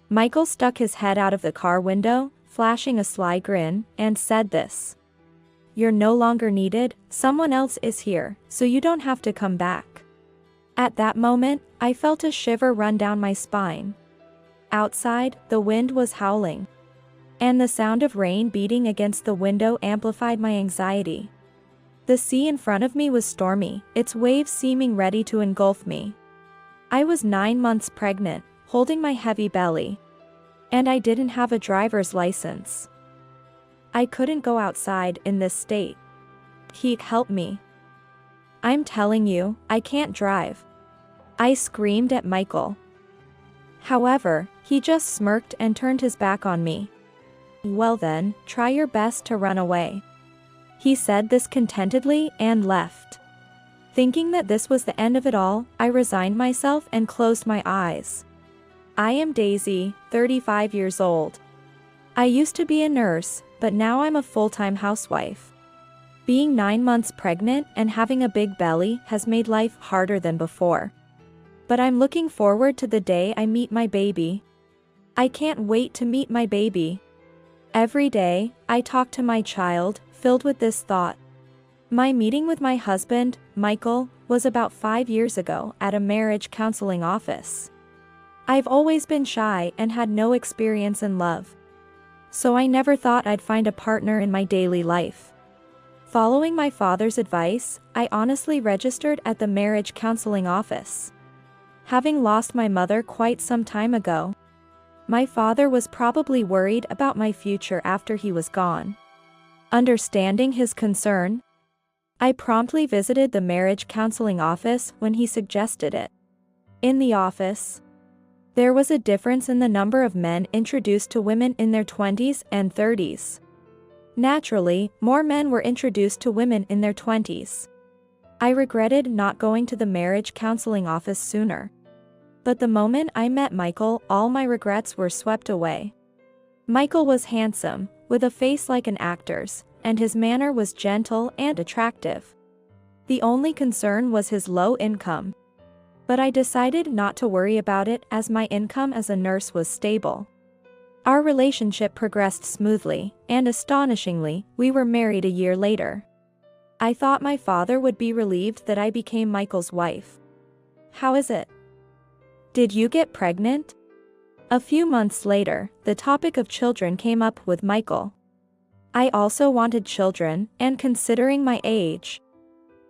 Michael stuck his head out of the car window, flashing a sly grin, and said this. "You're no longer needed, someone else is here, so you don't have to come back." At that moment, I felt a shiver run down my spine. Outside, the wind was howling, and the sound of rain beating against the window amplified my anxiety. The sea in front of me was stormy, its waves seeming ready to engulf me. I was 9 months pregnant, holding my heavy belly, and I didn't have a driver's license. I couldn't go outside in this state. He'd help me. "I'm telling you, I can't drive," I screamed at Michael. However, he just smirked and turned his back on me. "Well then, try your best to run away." He said this contentedly and left. Thinking that this was the end of it all, I resigned myself and closed my eyes. I am Daisy, 35 years old. I used to be a nurse, but now I'm a full-time housewife. Being 9 months pregnant and having a big belly has made life harder than before. But I'm looking forward to the day I meet my baby. I can't wait to meet my baby. Every day, I talk to my child, filled with this thought. My meeting with my husband, Michael, was about 5 years ago at a marriage counseling office. I've always been shy and had no experience in love, so I never thought I'd find a partner in my daily life. Following my father's advice, I honestly registered at the marriage counseling office. Having lost my mother quite some time ago, my father was probably worried about my future after he was gone. Understanding his concern, I promptly visited the marriage counseling office when he suggested it. In the office, there was a difference in the number of men introduced to women in their 20s and 30s. Naturally, more men were introduced to women in their 20s. I regretted not going to the marriage counseling office sooner. But the moment I met Michael, all my regrets were swept away. Michael was handsome, with a face like an actor's, and his manner was gentle and attractive. The only concern was his low income. But I decided not to worry about it as my income as a nurse was stable. Our relationship progressed smoothly, and astonishingly, we were married a year later. I thought my father would be relieved that I became Michael's wife. "How is it? Did you get pregnant?" A few months later, the topic of children came up with Michael. I also wanted children, and considering my age,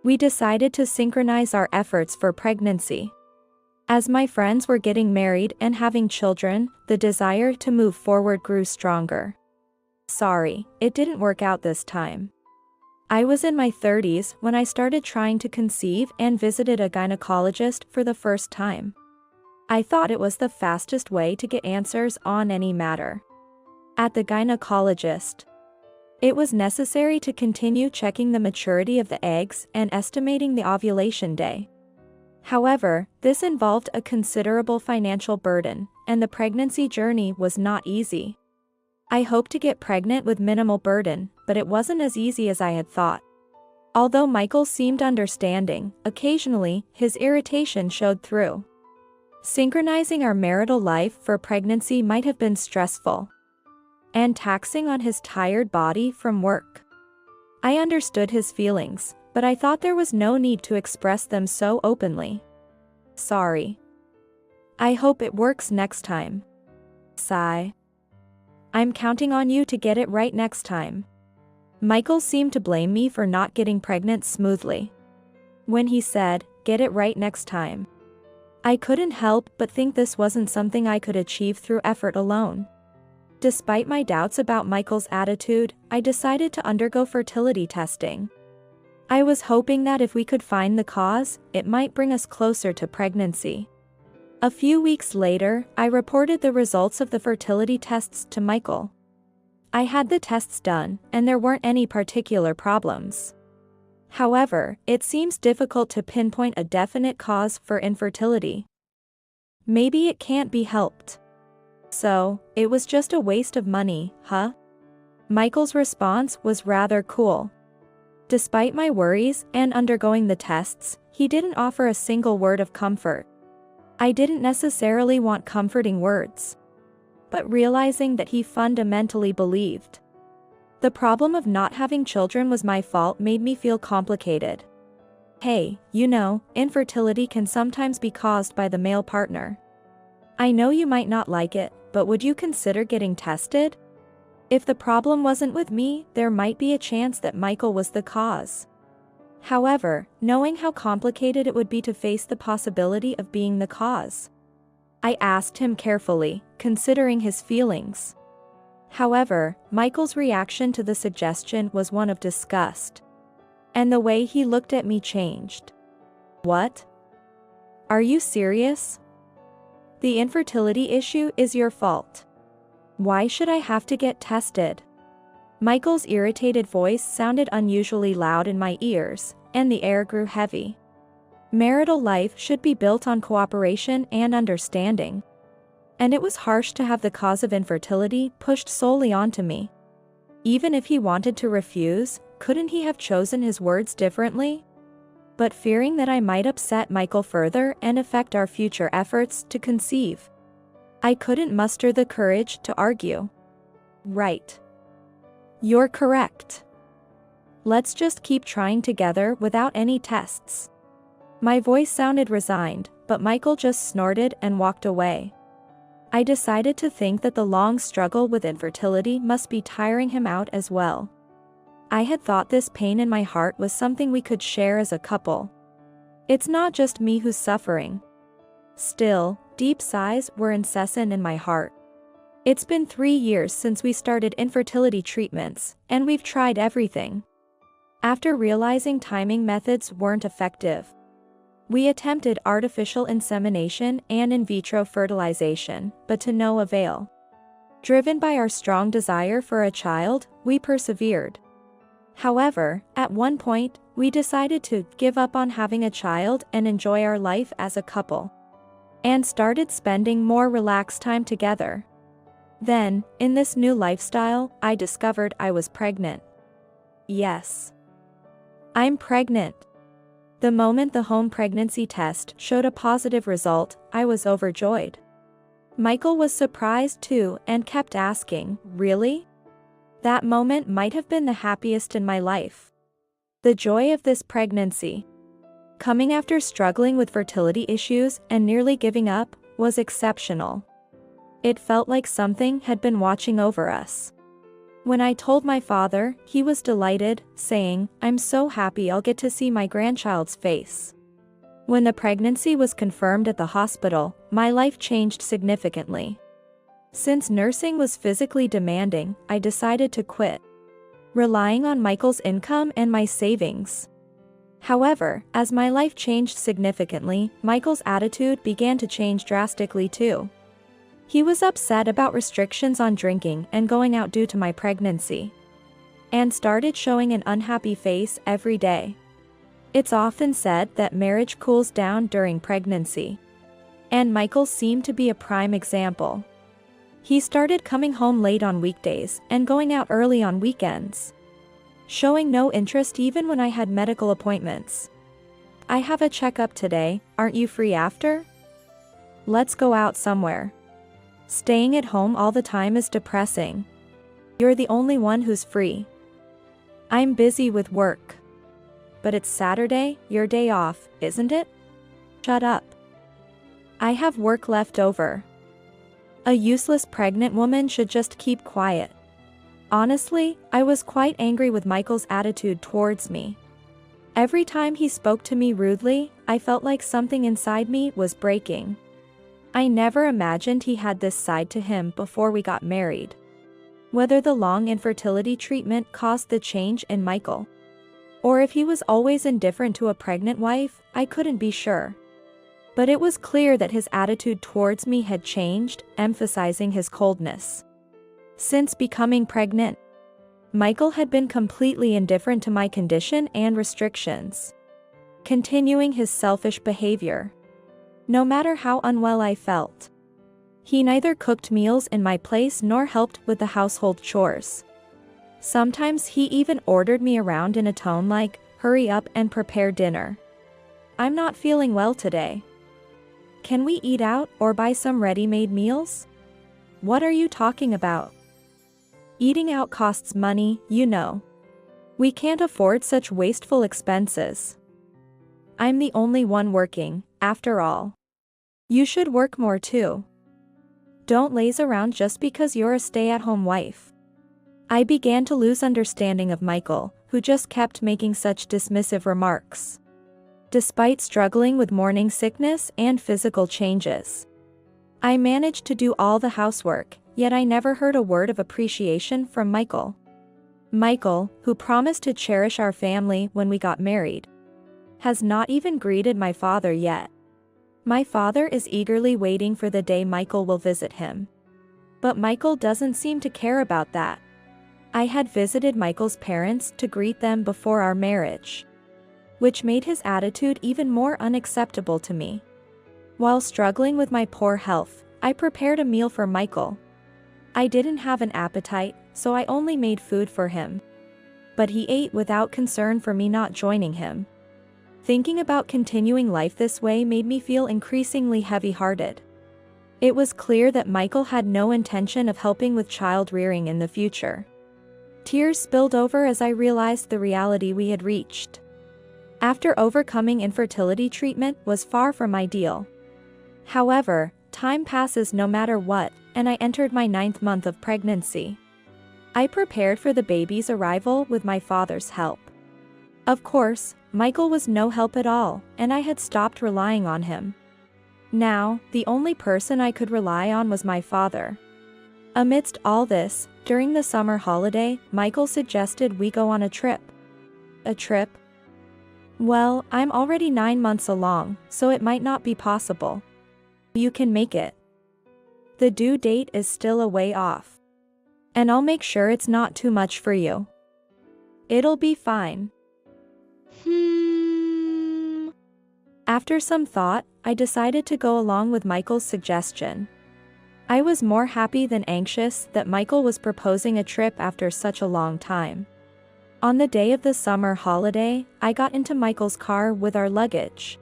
we decided to synchronize our efforts for pregnancy. As my friends were getting married and having children, the desire to move forward grew stronger. Sorry, it didn't work out this time. I was in my 30s when I started trying to conceive and visited a gynecologist for the first time. I thought it was the fastest way to get answers on any matter. At the gynecologist, it was necessary to continue checking the maturity of the eggs and estimating the ovulation day. However, this involved a considerable financial burden, and the pregnancy journey was not easy. I hoped to get pregnant with minimal burden, but it wasn't as easy as I had thought. Although Michael seemed understanding, occasionally, his irritation showed through. Synchronizing our marital life for pregnancy might have been stressful and taxing on his tired body from work. I understood his feelings, but I thought there was no need to express them so openly. Sorry. I hope it works next time. Sigh. I'm counting on you to get it right next time. Michael seemed to blame me for not getting pregnant smoothly. When he said, "Get it right next time," I couldn't help but think this wasn't something I could achieve through effort alone. Despite my doubts about Michael's attitude, I decided to undergo fertility testing. I was hoping that if we could find the cause, it might bring us closer to pregnancy. A few weeks later, I reported the results of the fertility tests to Michael. I had the tests done, and there weren't any particular problems. However, it seems difficult to pinpoint a definite cause for infertility. Maybe it can't be helped. So, it was just a waste of money, huh? Michael's response was rather cool. Despite my worries and undergoing the tests, he didn't offer a single word of comfort. I didn't necessarily want comforting words. but realizing that he fundamentally believed the problem of not having children was my fault made me feel complicated. Hey, you know, infertility can sometimes be caused by the male partner. I know you might not like it, but would you consider getting tested? If the problem wasn't with me, there might be a chance that Michael was the cause. However, knowing how complicated it would be to face the possibility of being the cause, I asked him carefully, considering his feelings. However, Michael's reaction to the suggestion was one of disgust. And the way he looked at me changed. What? Are you serious? The infertility issue is your fault. Why should I have to get tested? Michael's irritated voice sounded unusually loud in my ears, and the air grew heavy. Marital life should be built on cooperation and understanding. And it was harsh to have the cause of infertility pushed solely onto me. Even if he wanted to refuse, couldn't he have chosen his words differently? But fearing that I might upset Michael further and affect our future efforts to conceive, I couldn't muster the courage to argue. Right. You're correct. Let's just keep trying together without any tests. My voice sounded resigned, but Michael just snorted and walked away. I decided to think that the long struggle with infertility must be tiring him out as well. I had thought this pain in my heart was something we could share as a couple. It's not just me who's suffering. Still, deep sighs were incessant in my heart. It's been 3 years since we started infertility treatments, and we've tried everything. After realizing timing methods weren't effective, we attempted artificial insemination and in vitro fertilization, but to no avail. Driven by our strong desire for a child, we persevered. However, at one point, we decided to give up on having a child and enjoy our life as a couple, and started spending more relaxed time together. Then, in this new lifestyle, I discovered I was pregnant. Yes. I'm pregnant. The moment the home pregnancy test showed a positive result, I was overjoyed. Michael was surprised too and kept asking, "Really?" That moment might have been the happiest in my life. The joy of this pregnancy, coming after struggling with fertility issues and nearly giving up, was exceptional. It felt like something had been watching over us. When I told my father, he was delighted, saying, "I'm so happy I'll get to see my grandchild's face." When the pregnancy was confirmed at the hospital, my life changed significantly. Since nursing was physically demanding, I decided to quit, relying on Michael's income and my savings. However, as my life changed significantly, Michael's attitude began to change drastically too. He was upset about restrictions on drinking and going out due to my pregnancy, and started showing an unhappy face every day. It's often said that marriage cools down during pregnancy, and Michael seemed to be a prime example. He started coming home late on weekdays and going out early on weekends, showing no interest even when I had medical appointments. "I have a checkup today, aren't you free after? Let's go out somewhere. Staying at home all the time is depressing. You're the only one who's free." "I'm busy with work." "But it's Saturday, your day off, isn't it?" "Shut up. I have work left over." A useless pregnant woman should just keep quiet. Honestly, I was quite angry with Michael's attitude towards me. Every time he spoke to me rudely, I felt like something inside me was breaking. I never imagined he had this side to him before we got married. Whether the long infertility treatment caused the change in Michael, or if he was always indifferent to a pregnant wife, I couldn't be sure. But it was clear that his attitude towards me had changed, emphasizing his coldness. Since becoming pregnant, Michael had been completely indifferent to my condition and restrictions, continuing his selfish behavior. No matter how unwell I felt, he neither cooked meals in my place nor helped with the household chores. Sometimes he even ordered me around in a tone like, "Hurry up and prepare dinner. I'm not feeling well today. Can we eat out or buy some ready-made meals?" What are you talking about? Eating out costs money, you know. We can't afford such wasteful expenses. I'm the only one working, after all. You should work more too. Don't laze around just because you're a stay-at-home wife. I began to lose understanding of Michael, who just kept making such dismissive remarks. Despite struggling with morning sickness and physical changes, I managed to do all the housework, yet I never heard a word of appreciation from Michael. Michael, who promised to cherish our family when we got married, has not even greeted my father yet. My father is eagerly waiting for the day Michael will visit him. But Michael doesn't seem to care about that. I had visited Michael's parents to greet them before our marriage, which made his attitude even more unacceptable to me. While struggling with my poor health, I prepared a meal for Michael. I didn't have an appetite, so I only made food for him. But he ate without concern for me not joining him. Thinking about continuing life this way made me feel increasingly heavy-hearted. It was clear that Michael had no intention of helping with child rearing in the future. Tears spilled over as I realized the reality we had reached. After overcoming infertility treatment was far from ideal. However, time passes no matter what, and I entered my 9th month of pregnancy. I prepared for the baby's arrival with my father's help. Of course, Michael was no help at all, and I had stopped relying on him. Now, the only person I could rely on was my father. Amidst all this, during the summer holiday, Michael suggested we go on a trip. A trip? Well, I'm already 9 months along, so it might not be possible. You can make it. The due date is still a way off. And I'll make sure it's not too much for you. It'll be fine. After some thought, I decided to go along with Michael's suggestion. I was more happy than anxious that Michael was proposing a trip after such a long time. On the day of the summer holiday, I got into Michael's car with our luggage.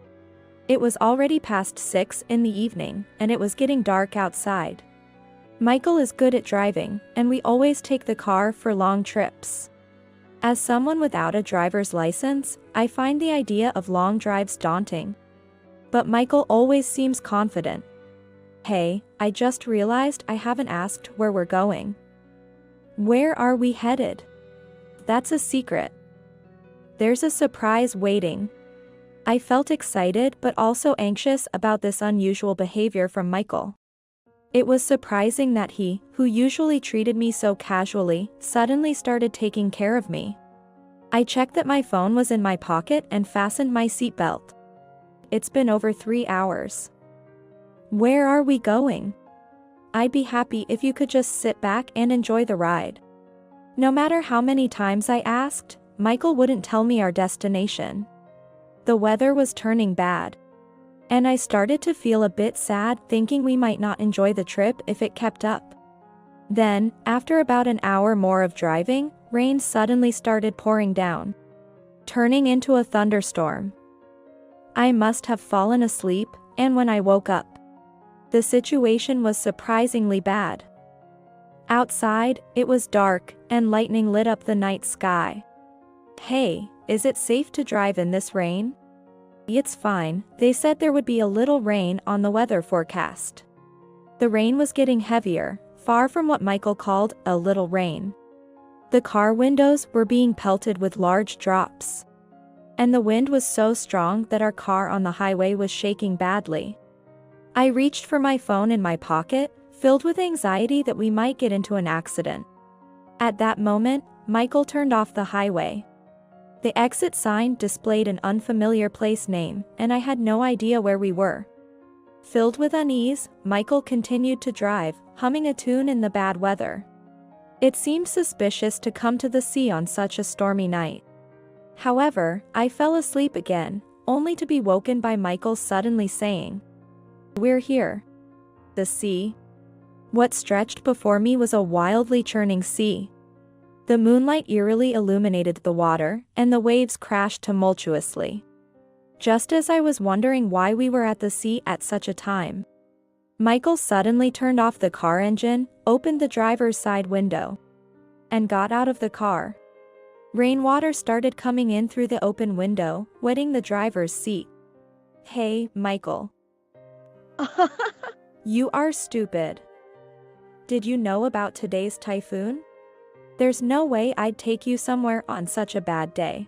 It was already past 6 in the evening, and it was getting dark outside. Michael is good at driving, and we always take the car for long trips. As someone without a driver's license, I find the idea of long drives daunting. But Michael always seems confident. Hey, I just realized I haven't asked where we're going. Where are we headed? That's a secret. There's a surprise waiting. I felt excited but also anxious about this unusual behavior from Michael. It was surprising that he, who usually treated me so casually, suddenly started taking care of me. I checked that my phone was in my pocket and fastened my seatbelt. It's been over 3 hours. Where are we going? I'd be happy if you could just sit back and enjoy the ride. No matter how many times I asked, Michael wouldn't tell me our destination. The weather was turning bad. And I started to feel a bit sad, thinking we might not enjoy the trip if it kept up. Then, after about an hour more of driving, rain suddenly started pouring down, turning into a thunderstorm. I must have fallen asleep, and when I woke up, the situation was surprisingly bad. Outside, it was dark, and lightning lit up the night sky. Hey, is it safe to drive in this rain? It's fine, they said there would be a little rain on the weather forecast. The rain was getting heavier, far from what Michael called a little rain. The car windows were being pelted with large drops. And the wind was so strong that our car on the highway was shaking badly. I reached for my phone in my pocket, filled with anxiety that we might get into an accident. At that moment, Michael turned off the highway. The exit sign displayed an unfamiliar place name, and I had no idea where we were. Filled with unease, Michael continued to drive, humming a tune in the bad weather. It seemed suspicious to come to the sea on such a stormy night. However, I fell asleep again, only to be woken by Michael suddenly saying, "We're here." The sea. What stretched before me was a wildly churning sea. The moonlight eerily illuminated the water, and the waves crashed tumultuously. Just as I was wondering why we were at the sea at such a time, Michael suddenly turned off the car engine, opened the driver's side window, and got out of the car. Rainwater started coming in through the open window, wetting the driver's seat. Hey, Michael. You are stupid. Did you know about today's typhoon? There's no way I'd take you somewhere on such a bad day.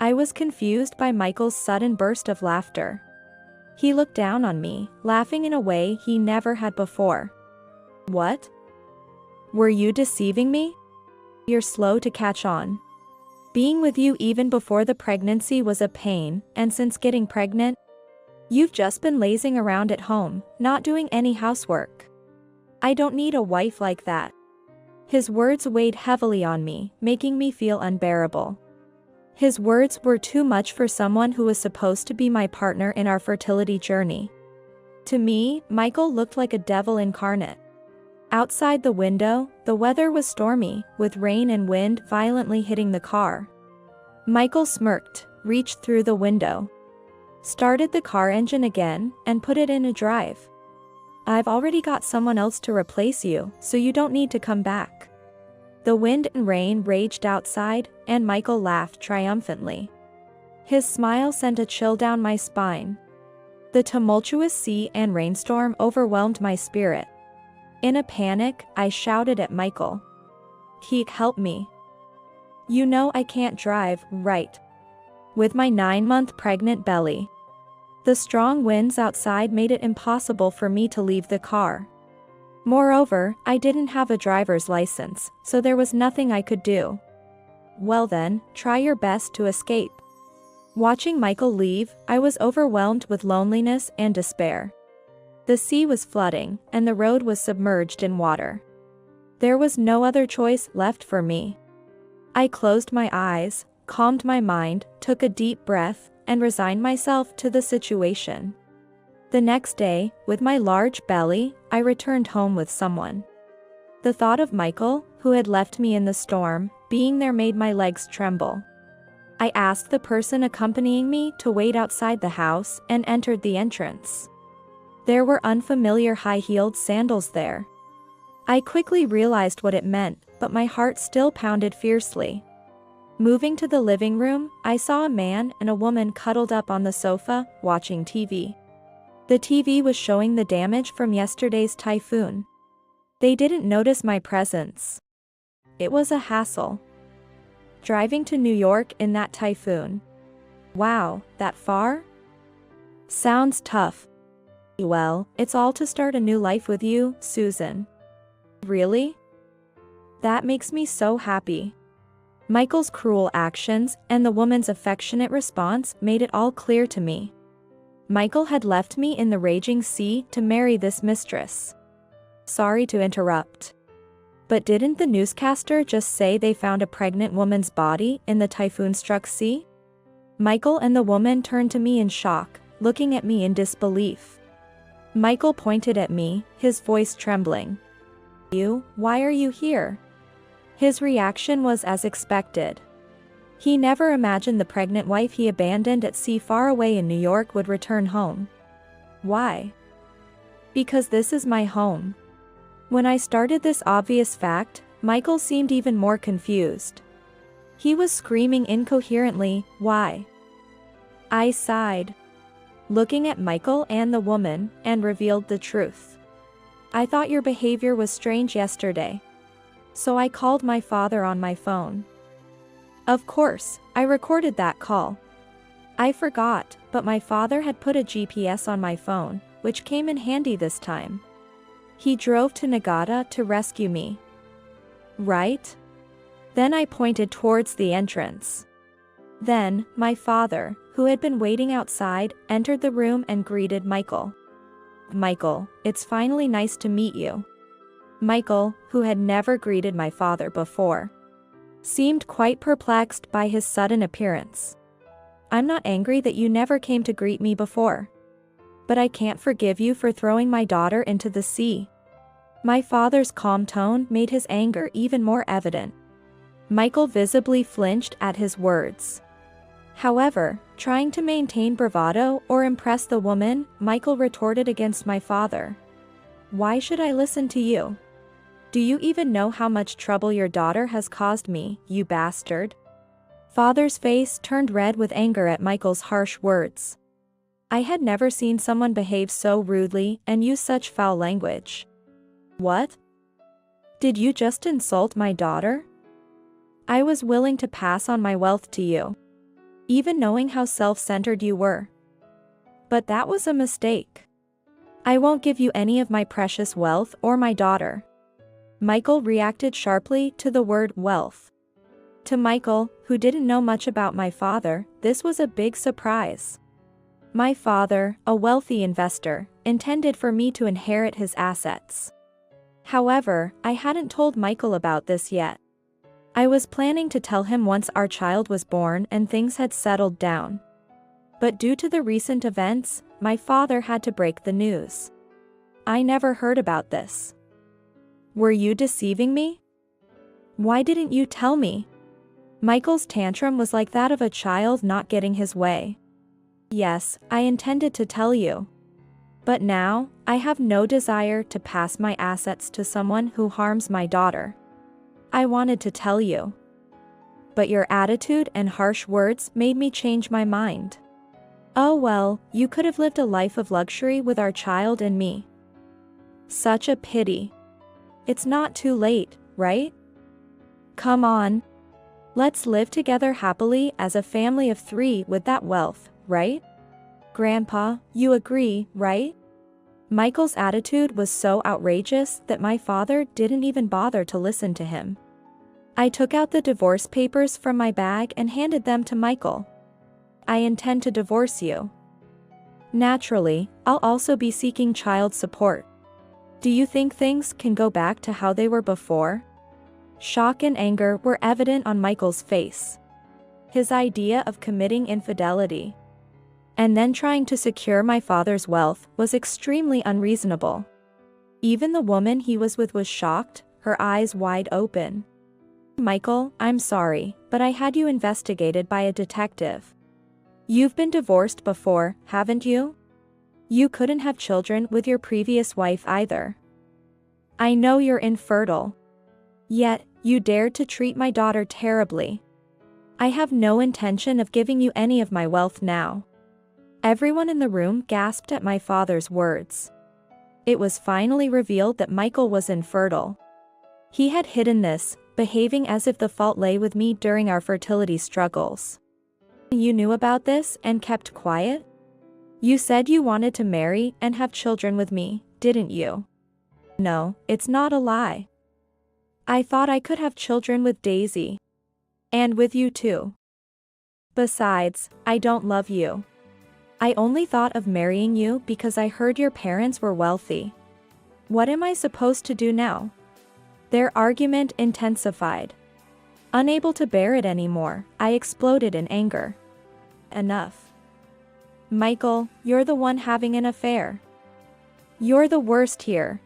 I was confused by Michael's sudden burst of laughter. He looked down on me, laughing in a way he never had before. What? Were you deceiving me? You're slow to catch on. Being with you even before the pregnancy was a pain, and since getting pregnant, you've just been lazing around at home, not doing any housework. I don't need a wife like that. His words weighed heavily on me, making me feel unbearable. His words were too much for someone who was supposed to be my partner in our fertility journey. To me, Michael looked like a devil incarnate. Outside the window, the weather was stormy, with rain and wind violently hitting the car. Michael smirked, reached through the window, started the car engine again, and put it in a drive. I've already got someone else to replace you, so you don't need to come back. The wind and rain raged outside, and Michael laughed triumphantly. His smile sent a chill down my spine. The tumultuous sea and rainstorm overwhelmed my spirit. In a panic, I shouted at Michael. Help me. You know I can't drive, right? With my 9-month pregnant belly. The strong winds outside made it impossible for me to leave the car. Moreover, I didn't have a driver's license, so there was nothing I could do. Well then, try your best to escape. Watching Michael leave, I was overwhelmed with loneliness and despair. The sea was flooding, and the road was submerged in water. There was no other choice left for me. I closed my eyes, calmed my mind, took a deep breath, and resigned myself to the situation. The next day, with my large belly, I returned home with someone. The thought of Michael, who had left me in the storm, being there made my legs tremble. I asked the person accompanying me to wait outside the house and entered the entrance. There were unfamiliar high-heeled sandals there. I quickly realized what it meant, but my heart still pounded fiercely. Moving to the living room, I saw a man and a woman cuddled up on the sofa, watching TV. The TV was showing the damage from yesterday's typhoon. They didn't notice my presence. It was a hassle. Driving to New York in that typhoon. Wow, that far? Sounds tough. Well, it's all to start a new life with you, Susan. Really? That makes me so happy. Michael's cruel actions and the woman's affectionate response made it all clear to me. Michael had left me in the raging sea to marry this mistress. Sorry to interrupt. But didn't the newscaster just say they found a pregnant woman's body in the typhoon-struck sea? Michael and the woman turned to me in shock, looking at me in disbelief. Michael pointed at me, his voice trembling. Why are you here? His reaction was as expected. He never imagined the pregnant wife he abandoned at sea far away in New York would return home. Why? Because this is my home. When I started this obvious fact, Michael seemed even more confused. He was screaming incoherently, "Why?" I sighed, looking at Michael and the woman, and revealed the truth. I thought your behavior was strange yesterday. So I called my father on my phone. Of course, I recorded that call. I forgot, but my father had put a GPS on my phone, which came in handy this time. He drove to Nagata to rescue me. Right? Then I pointed towards the entrance. Then, my father, who had been waiting outside, entered the room and greeted Michael. Michael, it's finally nice to meet you. Michael, who had never greeted my father before, seemed quite perplexed by his sudden appearance. I'm not angry that you never came to greet me before. But I can't forgive you for throwing my daughter into the sea. My father's calm tone made his anger even more evident. Michael visibly flinched at his words. However, trying to maintain bravado or impress the woman, Michael retorted against my father. Why should I listen to you? Do you even know how much trouble your daughter has caused me, you bastard? Father's face turned red with anger at Michael's harsh words. I had never seen someone behave so rudely and use such foul language. What? Did you just insult my daughter? I was willing to pass on my wealth to you, even knowing how self-centered you were. But that was a mistake. I won't give you any of my precious wealth or my daughter. Michael reacted sharply to the word wealth. To Michael, who didn't know much about my father, this was a big surprise. My father, a wealthy investor, intended for me to inherit his assets. However, I hadn't told Michael about this yet. I was planning to tell him once our child was born and things had settled down. But due to the recent events, my father had to break the news. I never heard about this. Were you deceiving me? Why didn't you tell me? Michael's tantrum was like that of a child not getting his way. Yes, I intended to tell you. But now, I have no desire to pass my assets to someone who harms my daughter. I wanted to tell you. But your attitude and harsh words made me change my mind. Oh well, you could have lived a life of luxury with our child and me. Such a pity. It's not too late, right? Come on. Let's live together happily as a family of 3 with that wealth, right? Grandpa, you agree, right? Michael's attitude was so outrageous that my father didn't even bother to listen to him. I took out the divorce papers from my bag and handed them to Michael. I intend to divorce you. Naturally, I'll also be seeking child support. Do you think things can go back to how they were before? Shock and anger were evident on Michael's face. His idea of committing infidelity and then trying to secure my father's wealth was extremely unreasonable. Even the woman he was with was shocked, her eyes wide open. Michael, I'm sorry, but I had you investigated by a detective. You've been divorced before, haven't you? You couldn't have children with your previous wife either. I know you're infertile. Yet, you dared to treat my daughter terribly. I have no intention of giving you any of my wealth now. Everyone in the room gasped at my father's words. It was finally revealed that Michael was infertile. He had hidden this, behaving as if the fault lay with me during our fertility struggles. You knew about this and kept quiet? You said you wanted to marry and have children with me, didn't you? No, it's not a lie. I thought I could have children with Daisy. And with you too. Besides, I don't love you. I only thought of marrying you because I heard your parents were wealthy. What am I supposed to do now? Their argument intensified. Unable to bear it anymore, I exploded in anger. Enough. Michael, you're the one having an affair. You're the worst here.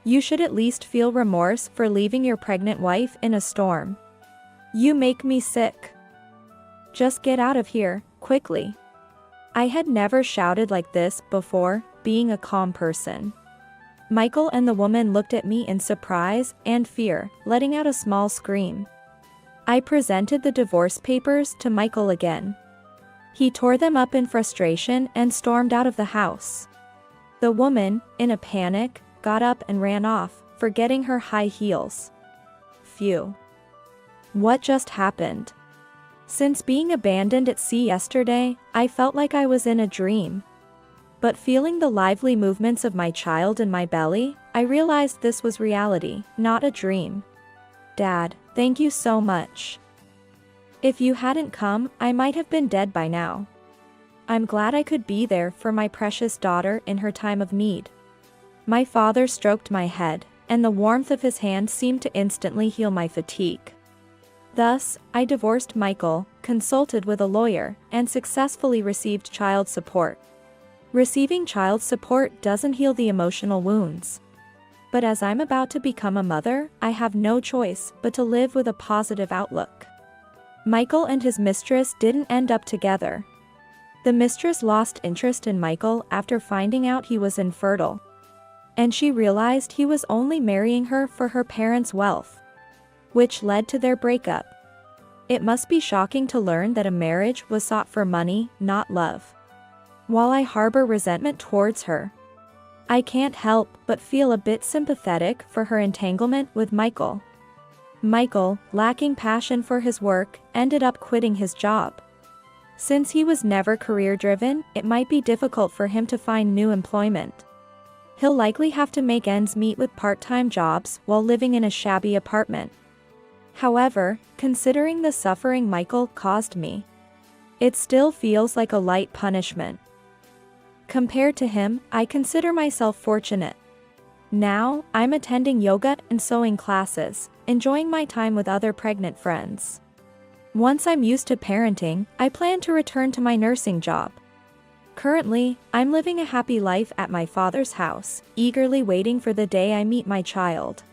You should at least feel remorse for leaving your pregnant wife in a storm. You make me sick. Just get out of here, quickly. I had never shouted like this before, being a calm person. Michael and the woman looked at me in surprise and fear, letting out a small scream. I presented the divorce papers to Michael again. He tore them up in frustration and stormed out of the house. The woman, in a panic, got up and ran off, forgetting her high heels. Phew. What just happened? Since being abandoned at sea yesterday, I felt like I was in a dream. But feeling the lively movements of my child in my belly, I realized this was reality, not a dream. Dad, thank you so much. If you hadn't come, I might have been dead by now. I'm glad I could be there for my precious daughter in her time of need. My father stroked my head, and the warmth of his hand seemed to instantly heal my fatigue. Thus, I divorced Michael, consulted with a lawyer, and successfully received child support. Receiving child support doesn't heal the emotional wounds. But as I'm about to become a mother, I have no choice but to live with a positive outlook. Michael and his mistress didn't end up together. The mistress lost interest in Michael after finding out he was infertile. and she realized he was only marrying her for her parents' wealth, which led to their breakup. It must be shocking to learn that a marriage was sought for money, not love. While I harbor resentment towards her, I can't help but feel a bit sympathetic for her entanglement with Michael. Michael, lacking passion for his work, ended up quitting his job. Since he was never career-driven, it might be difficult for him to find new employment. He'll likely have to make ends meet with part-time jobs while living in a shabby apartment. However, considering the suffering Michael caused me, it still feels like a light punishment. Compared to him, I consider myself fortunate. Now, I'm attending yoga and sewing classes, enjoying my time with other pregnant friends. Once I'm used to parenting, I plan to return to my nursing job. Currently, I'm living a happy life at my father's house, eagerly waiting for the day I meet my child.